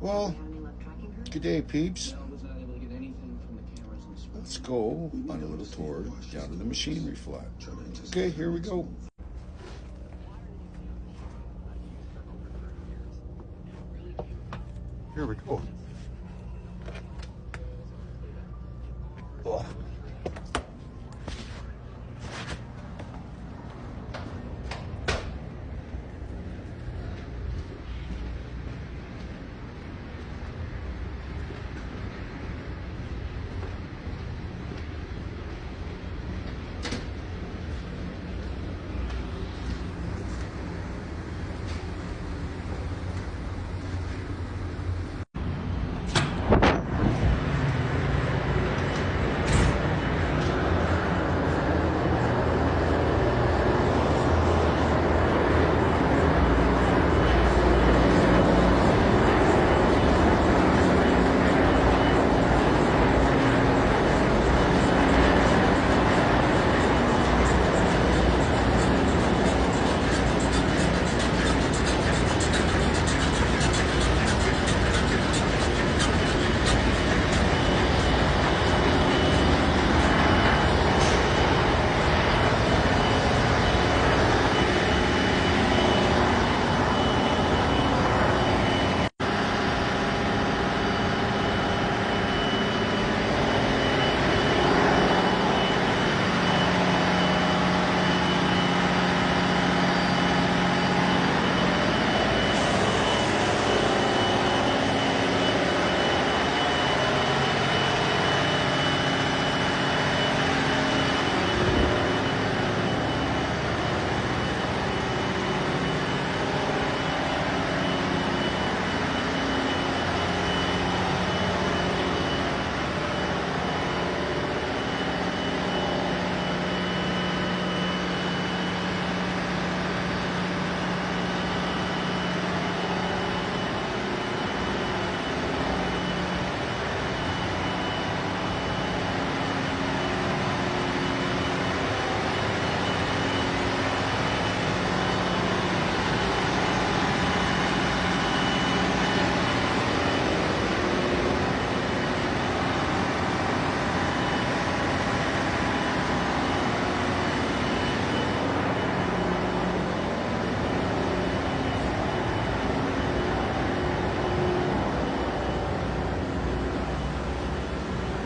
Well, good day, peeps. Let's go on a little tour down to the machinery flat. Okay, here we go. Here we go. Oh.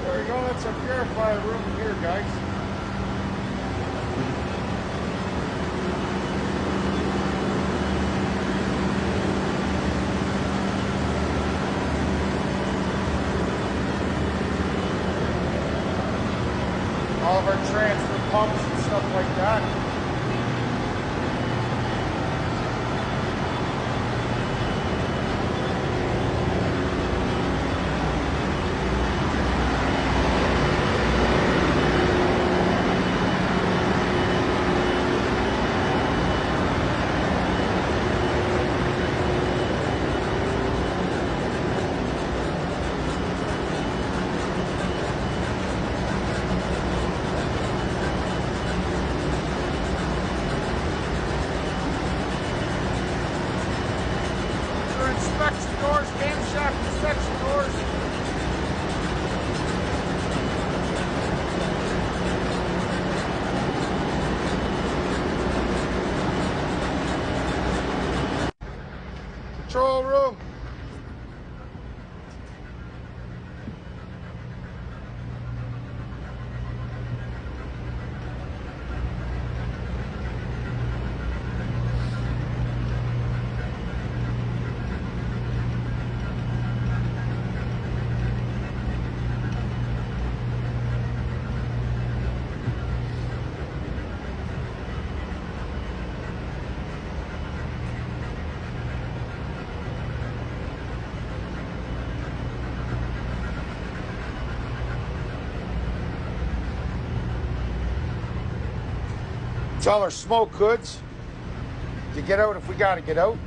There we go, that's our purifier room here, guys. All of our transfer pumps and stuff like that. Inspection doors, camshaft inspection doors. Control room. It's all our smoke hoods to get out if we gotta get out.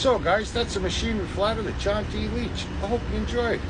So guys, that's a machinery flatter, the John D. Leach. I hope you enjoyed.